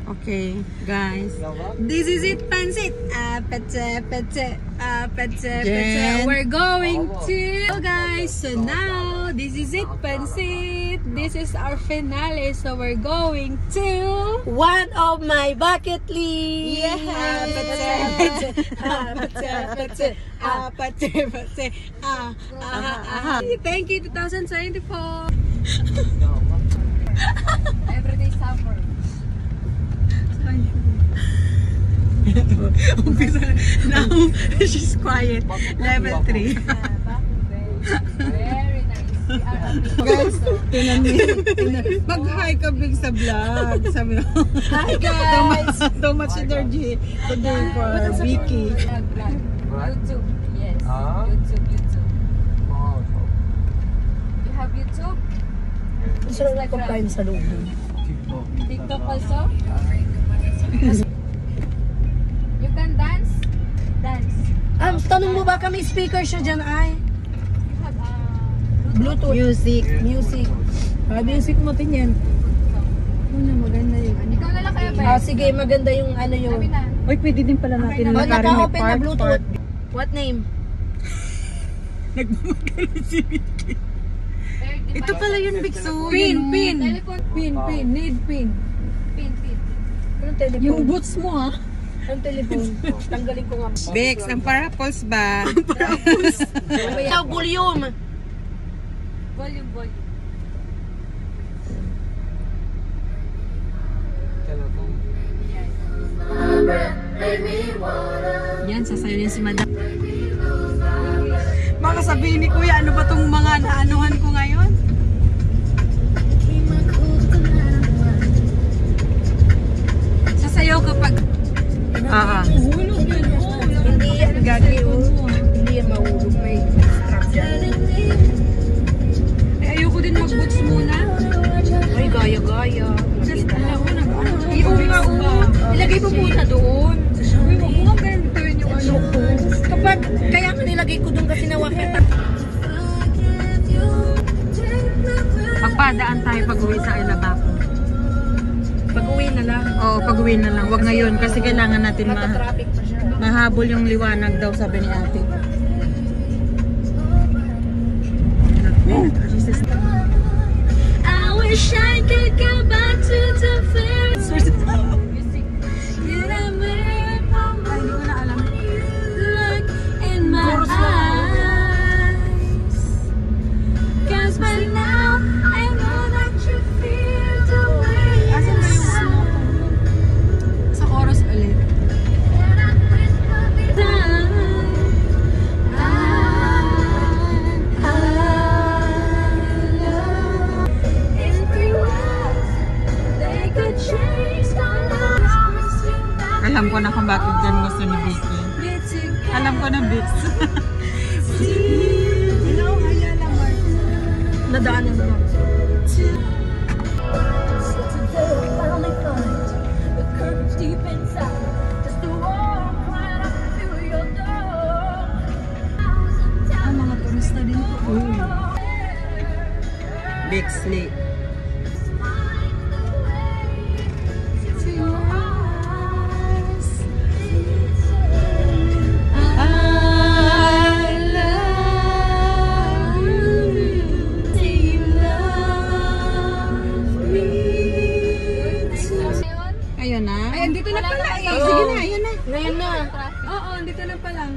Okay, guys. This is it, Pansit. We're going to... So guys, so now, this is it, Pansit. This is our finale. So we're going to... One of my bucket list. Thank you, 2024. Everyday summer. Now, she's quiet. Level 3. Very nice. Guys, mag-hi ka big sa vlog. Sabi mo. Hi guys. Too much energy today for Vicky. YouTube. Yes. YouTube. You have YouTube? Gusto na kumakain sa loob. TikTok also? You can dance? Dance. Tanong mo ba kami speaker siya dyan ay? You have Bluetooth. Music. Music. Music mo din yan. Una, maganda yun. Ikaw na lang kaya ba? Sige, maganda yung ano yung... Sabi na. Uy, pwede din pala natin Oh, naka-open na Bluetooth. What name? Nagmamagaling si Vicky. Ito pala yun, Bikso. Pin. Telephone. Pin. Need pin. Pin. Anong telephone? Yung boots mo, ha? Anong telephone? Tanggalin ko nga. Bex, ang parapols ba? Ito, volume. Volume. Yan, sasayaw si Madam. Baka sabihin ni Kuya, ano ba tong mga naanuhan ko ngayon? Sasayaw kapag... Hindi yan gagi. Hindi yan mahulog. May strap yan. Ay, ayoko din mag-boots muna. Ay, gaya-gaya. Ilagay mo muna doon. Uy, wag mo nga ganito yun yung ano ko. Kapag, kaya nga nilagay ko doon kasi nawakit. Magpadaan tayo pag-uwi sa Ilabaco. Pag-uwi na lang. Oo, pag-uwi na lang. Wag ngayon kasi kailangan natin Mata-traffic pa siya. mahabol yung liwanag daw, sabi ni ate. I wish I could go back to the first. Look in my eyes. 'Cause by now I know that you feel the way. Asan ba yung ano? Sa chorus ulit. Alam ko na kung bakit dyan gusto ni Vicky. Alam ko na, Vix. Nadaanan mo. Mga turista din po. Bexley. Ayun na. Ay, andito na pala eh. Sige na, ayun na. Ngayon na. Oo, andito na pala.